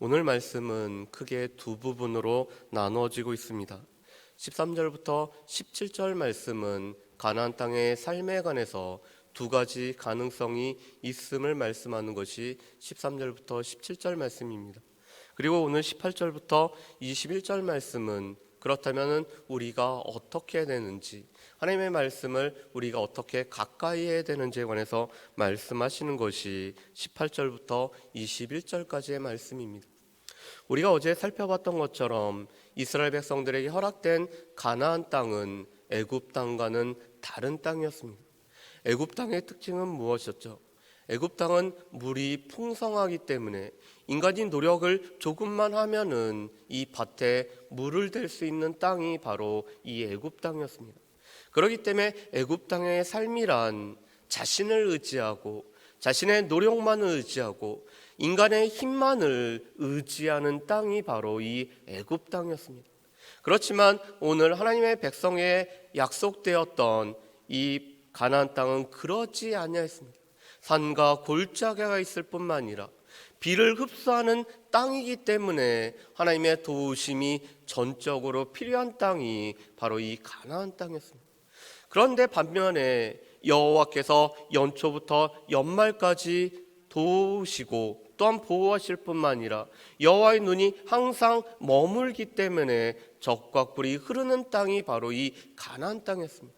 오늘 말씀은 크게 두 부분으로 나누어지고 있습니다. 13절부터 17절 말씀은 가나안 땅의 삶에 관해서 두 가지 가능성이 있음을 말씀하는 것이 13절부터 17절 말씀입니다. 그리고 오늘 18절부터 21절 말씀은 그렇다면 우리가 어떻게 해야 되는지, 하나님의 말씀을 우리가 어떻게 가까이 해야 되는지에 관해서 말씀하시는 것이 18절부터 21절까지의 말씀입니다. 우리가 어제 살펴봤던 것처럼 이스라엘 백성들에게 허락된 가나안 땅은 애굽 땅과는 다른 땅이었습니다. 애굽 땅의 특징은 무엇이었죠? 애굽 땅은 물이 풍성하기 때문에 인간이 노력을 조금만 하면은 이 밭에 물을 댈 수 있는 땅이 바로 이 애굽 땅이었습니다. 그렇기 때문에 애굽 땅의 삶이란 자신을 의지하고 자신의 노력만을 의지하고 인간의 힘만을 의지하는 땅이 바로 이 애굽 땅이었습니다. 그렇지만 오늘 하나님의 백성에 약속되었던 이 가나안 땅은 그러지 아니하였습니다. 산과 골짜기가 있을 뿐만 아니라 비를 흡수하는 땅이기 때문에 하나님의 도우심이 전적으로 필요한 땅이 바로 이 가나안 땅이었습니다. 그런데 반면에 여호와께서 연초부터 연말까지 도우시고 또한 보호하실 뿐만 아니라 여호와의 눈이 항상 머물기 때문에 적과 꿀이 흐르는 땅이 바로 이 가나안 땅이었습니다.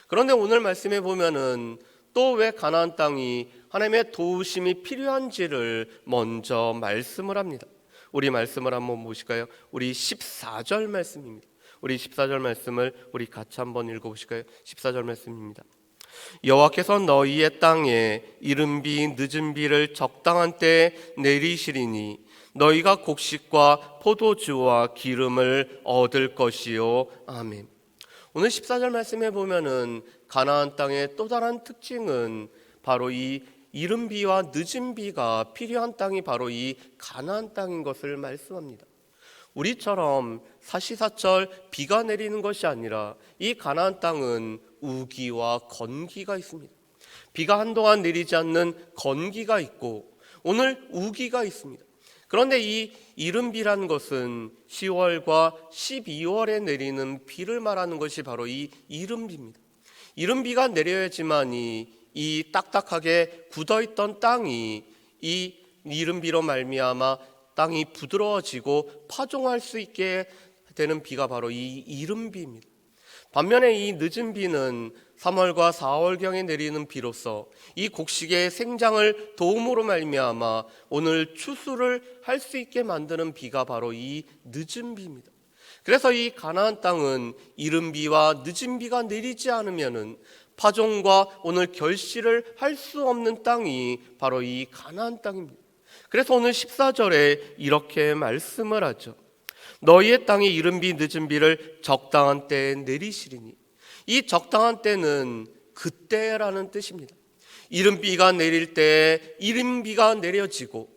그런데 오늘 말씀에 보면은 또 왜 가나안 땅이 하나님의 도우심이 필요한지를 먼저 말씀을 합니다. 우리 말씀을 한번 보실까요? 우리 14절 말씀입니다. 우리 14절 말씀을 우리 같이 한번 읽어보실까요? 14절 말씀입니다. 여호와께서 너희의 땅에 이른 비 늦은 비를 적당한 때에 내리시리니 너희가 곡식과 포도주와 기름을 얻을 것이요. 아멘. 오늘 14절 말씀에 보면은 가나안 땅의 또 다른 특징은 바로 이 이른 비와 늦은 비가 필요한 땅이 바로 이 가나안 땅인 것을 말씀합니다. 우리처럼 사시사철 비가 내리는 것이 아니라 이 가나안 땅은 우기와 건기가 있습니다. 비가 한동안 내리지 않는 건기가 있고 오늘 우기가 있습니다. 그런데 이 이른 비라는 것은 10월과 12월에 내리는 비를 말하는 것이 바로 이 이른 비입니다. 이른 비가 내려야지만이 이 딱딱하게 굳어있던 땅이 이 이른 비로 말미암아 땅이 부드러워지고 파종할 수 있게 되는 비가 바로 이 이른 비입니다. 반면에 이 늦은 비는 3월과 4월경에 내리는 비로서 이 곡식의 생장을 도움으로 말미암아 오늘 추수를 할 수 있게 만드는 비가 바로 이 늦은 비입니다. 그래서 이 가나안 땅은 이른 비와 늦은 비가 내리지 않으면은 파종과 오늘 결실을 할 수 없는 땅이 바로 이 가나안 땅입니다. 그래서 오늘 14절에 이렇게 말씀을 하죠. 너희의 땅에 이른 비 늦은 비를 적당한 때에 내리시리니. 이 적당한 때는 그때라는 뜻입니다. 이른 비가 내릴 때에 이른 비가 내려지고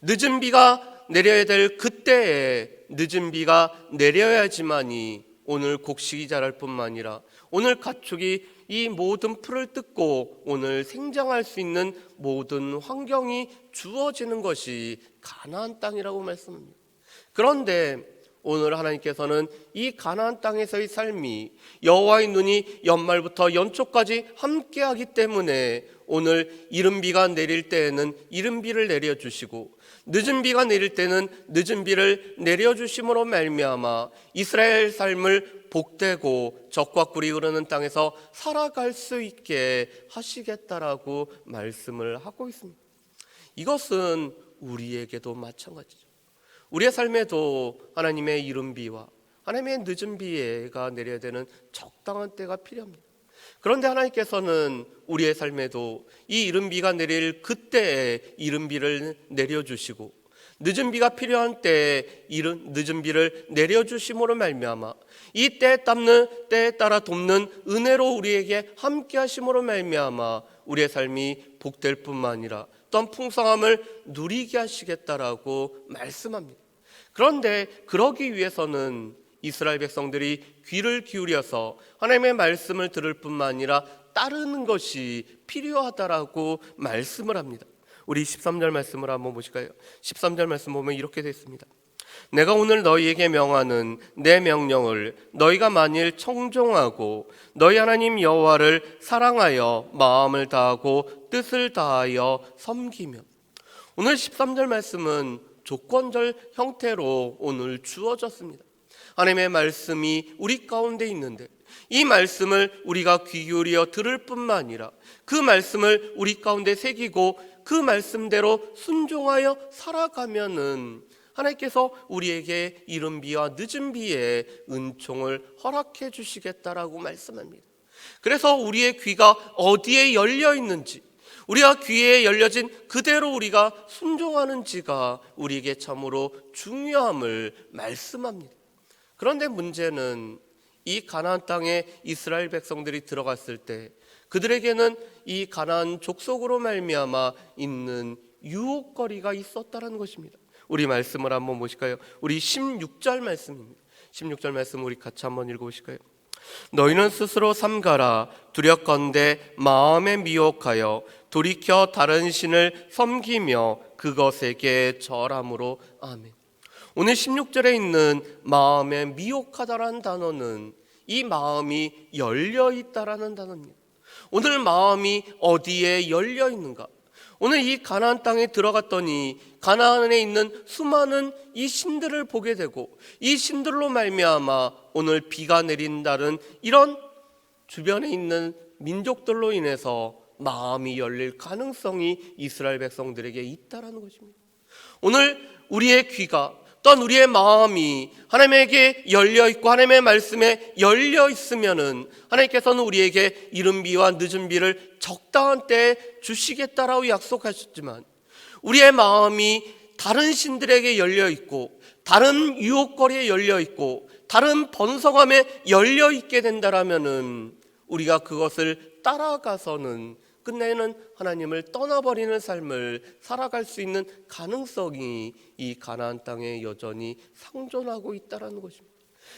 늦은 비가 내려야 될 그때에 늦은 비가 내려야지만이 오늘 곡식이 자랄 뿐만 아니라 오늘 가축이 이 모든 풀을 뜯고 오늘 생장할 수 있는 모든 환경이 주어지는 것이 가나안 땅이라고 말씀합니다. 그런데 오늘 하나님께서는 이 가나안 땅에서의 삶이 여호와의 눈이 연말부터 연초까지 함께하기 때문에 오늘 이른 비가 내릴 때에는 이른 비를 내려주시고 늦은 비가 내릴 때는 늦은 비를 내려주심으로 말미암아 이스라엘 삶을 복되고 적과 꿀이 흐르는 땅에서 살아갈 수 있게 하시겠다라고 말씀을 하고 있습니다. 이것은 우리에게도 마찬가지죠. 우리의 삶에도 하나님의 이른 비와 하나님의 늦은 비가 내려야 되는 적당한 때가 필요합니다. 그런데 하나님께서는 우리의 삶에도 이 이른 비가 내릴 그때에 이른 비를 내려주시고 늦은 비가 필요한 때에 늦은 비를 내려주심으로 말미암아 이 때에 따라 돕는 은혜로 우리에게 함께 하심으로 말미암아 우리의 삶이 복될 뿐만 아니라 또한 풍성함을 누리게 하시겠다라고 말씀합니다. 그런데 그러기 위해서는 이스라엘 백성들이 귀를 기울여서 하나님의 말씀을 들을 뿐만 아니라 따르는 것이 필요하다라고 말씀을 합니다. 우리 13절 말씀을 한번 보실까요? 13절 말씀 보면 이렇게 되어 있습니다. 내가 오늘 너희에게 명하는 내 명령을 너희가 만일 청종하고 너희 하나님 여호와를 사랑하여 마음을 다하고 뜻을 다하여 섬기며. 오늘 13절 말씀은 조건절 형태로 오늘 주어졌습니다. 하나님의 말씀이 우리 가운데 있는데 이 말씀을 우리가 귀 기울여 들을 뿐만 아니라 그 말씀을 우리 가운데 새기고 그 말씀대로 순종하여 살아가면은 하나님께서 우리에게 이른 비와 늦은 비에 은총을 허락해 주시겠다라고 말씀합니다. 그래서 우리의 귀가 어디에 열려 있는지, 우리가 귀에 열려진 그대로 우리가 순종하는지가 우리에게 참으로 중요함을 말씀합니다. 그런데 문제는 이 가나안 땅에 이스라엘 백성들이 들어갔을 때 그들에게는 이 가나안 족속으로 말미암아 있는 유혹거리가 있었다는 것입니다. 우리 말씀을 한번 보실까요? 우리 16절 말씀입니다. 16절 말씀 우리 같이 한번 읽어보실까요? 너희는 스스로 삼가라. 두렵건대 마음에 미혹하여 돌이켜 다른 신을 섬기며 그것에게 절함으로. 아멘. 오늘 16절에 있는 마음에 미혹하다라는 단어는 이 마음이 열려있다라는 단어입니다. 오늘 마음이 어디에 열려 있는가? 오늘 이 가나안 땅에 들어갔더니 가나안에 있는 수많은 이 신들을 보게 되고 이 신들로 말미암아 오늘 비가 내린다는 이런 주변에 있는 민족들로 인해서 마음이 열릴 가능성이 이스라엘 백성들에게 있다라는 것입니다. 오늘 우리의 귀가 또한 우리의 마음이 하나님에게 열려있고 하나님의 말씀에 열려있으면은 하나님께서는 우리에게 이른 비와 늦은 비를 적당한 때에 주시겠다라고 약속하셨지만 우리의 마음이 다른 신들에게 열려있고 다른 유혹거리에 열려있고 다른 번성함에 열려있게 된다라면은 우리가 그것을 따라가서는 끝내는 하나님을 떠나버리는 삶을 살아갈 수 있는 가능성이 이 가나안 땅에 여전히 상존하고 있다는 것입니다.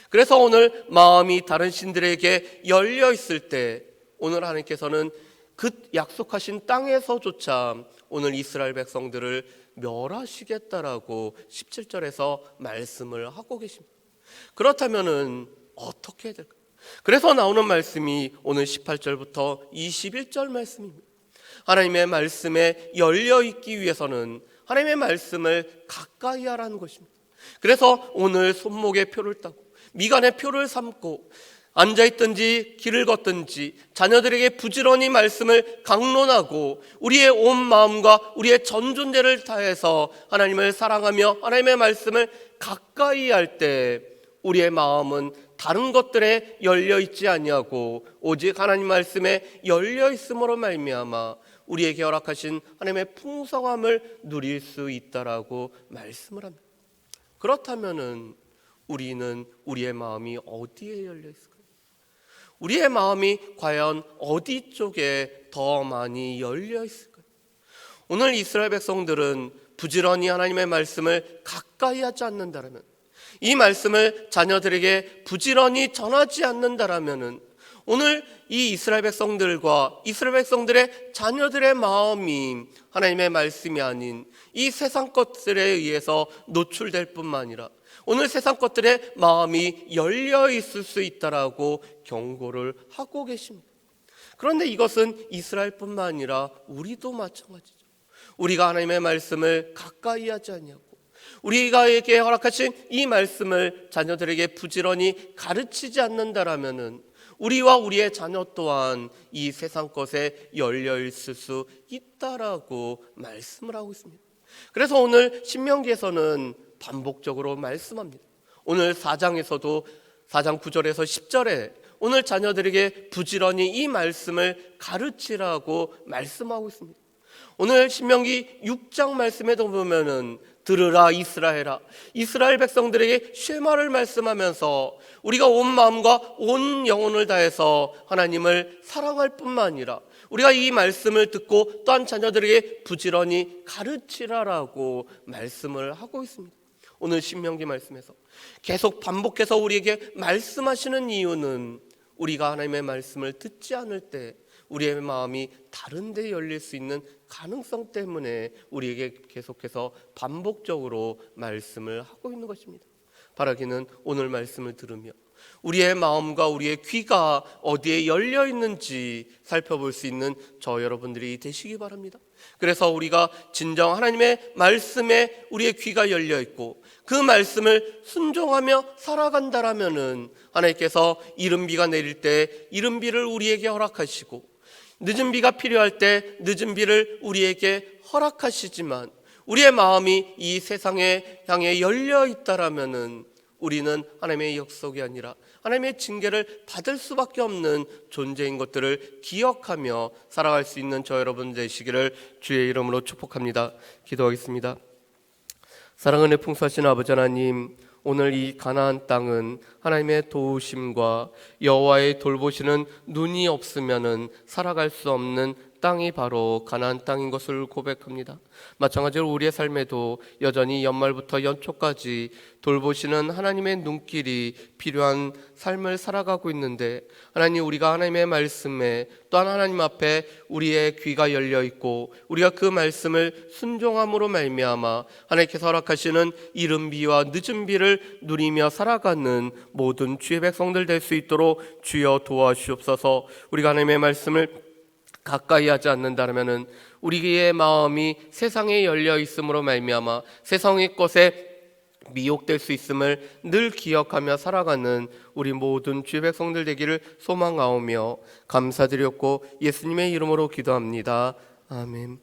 그래서 오늘 마음이 다른 신들에게 열려 있을 때 오늘 하나님께서는 그 약속하신 땅에서조차 오늘 이스라엘 백성들을 멸하시겠다라고 17절에서 말씀을 하고 계십니다. 그렇다면은 어떻게 해야 될까요? 그래서 나오는 말씀이 오늘 18절부터 21절 말씀입니다. 하나님의 말씀에 열려있기 위해서는 하나님의 말씀을 가까이 하라는 것입니다. 그래서 오늘 손목에 표를 따고 미간에 표를 삼고 앉아있든지 길을 걷든지 자녀들에게 부지런히 말씀을 강론하고 우리의 온 마음과 우리의 전 존재를 다해서 하나님을 사랑하며 하나님의 말씀을 가까이 할 때 우리의 마음은 다른 것들에 열려있지 아니하고 오직 하나님 말씀에 열려있음으로 말미암아 우리에게 허락하신 하나님의 풍성함을 누릴 수 있다라고 말씀을 합니다. 그렇다면은 우리는 우리의 마음이 어디에 열려있을까요? 우리의 마음이 과연 어디 쪽에 더 많이 열려있을까요? 오늘 이스라엘 백성들은 부지런히 하나님의 말씀을 가까이 하지 않는다면, 이 말씀을 자녀들에게 부지런히 전하지 않는다라면은 오늘 이 이스라엘 백성들과 이스라엘 백성들의 자녀들의 마음이 하나님의 말씀이 아닌 이 세상 것들에 의해서 노출될 뿐만 아니라 오늘 세상 것들의 마음이 열려 있을 수 있다라고 경고를 하고 계십니다. 그런데 이것은 이스라엘뿐만 아니라 우리도 마찬가지죠. 우리가 하나님의 말씀을 가까이 하지 아니하고 우리가에게 허락하신 이 말씀을 자녀들에게 부지런히 가르치지 않는다라면은 우리와 우리의 자녀 또한 이 세상 것에 열려 있을 수 있다라고 말씀을 하고 있습니다. 그래서 오늘 신명기에서는 반복적으로 말씀합니다. 오늘 4장에서도 4장 9절에서 10절에 오늘 자녀들에게 부지런히 이 말씀을 가르치라고 말씀하고 있습니다. 오늘 신명기 6장 말씀에도 보면은 들으라 이스라엘아, 이스라엘 백성들에게 쉐마를 말씀하면서 우리가 온 마음과 온 영혼을 다해서 하나님을 사랑할 뿐만 아니라 우리가 이 말씀을 듣고 또한 자녀들에게 부지런히 가르치라라고 말씀을 하고 있습니다. 오늘 신명기 말씀에서 계속 반복해서 우리에게 말씀하시는 이유는 우리가 하나님의 말씀을 듣지 않을 때 우리의 마음이 다른 데 열릴 수 있는 가능성 때문에 우리에게 계속해서 반복적으로 말씀을 하고 있는 것입니다. 바라기는 오늘 말씀을 들으며 우리의 마음과 우리의 귀가 어디에 열려 있는지 살펴볼 수 있는 저 여러분들이 되시기 바랍니다. 그래서 우리가 진정 하나님의 말씀에 우리의 귀가 열려 있고 그 말씀을 순종하며 살아간다라면은 하나님께서 이른 비가 내릴 때 이른 비를 우리에게 허락하시고 늦은 비가 필요할 때 늦은 비를 우리에게 허락하시지만 우리의 마음이 이 세상에 향해 열려 있다라면은 우리는 하나님의 역속이 아니라 하나님의 징계를 받을 수밖에 없는 존재인 것들을 기억하며 살아갈 수 있는 저 여러분 되시기를 주의 이름으로 축복합니다. 기도하겠습니다. 사랑하는 풍성하신 아버지 하나님, 오늘 이 가나안 땅은 하나님의 도우심과 여호와의 돌보시는 눈이 없으면은 살아갈 수 없는 땅이 바로 가나안 땅인 것을 고백합니다. 마찬가지로 우리의 삶에도 여전히 연말부터 연초까지 돌보시는 하나님의 눈길이 필요한 삶을 살아가고 있는데 하나님, 우리가 하나님의 말씀에 또한 하나님 앞에 우리의 귀가 열려 있고 우리가 그 말씀을 순종함으로 말미암아 하나님께서 허락하시는 이른 비와 늦은 비를 누리며 살아가는 모든 주의 백성들 될 수 있도록 주여 도와주옵소서. 우리가 하나님의 말씀을 가까이 하지 않는다면은 우리의 마음이 세상에 열려 있음으로 말미암아 세상의 것에 미혹될 수 있음을 늘 기억하며 살아가는 우리 모든 주의 백성들 되기를 소망하오며 감사드렸고 예수님의 이름으로 기도합니다. 아멘.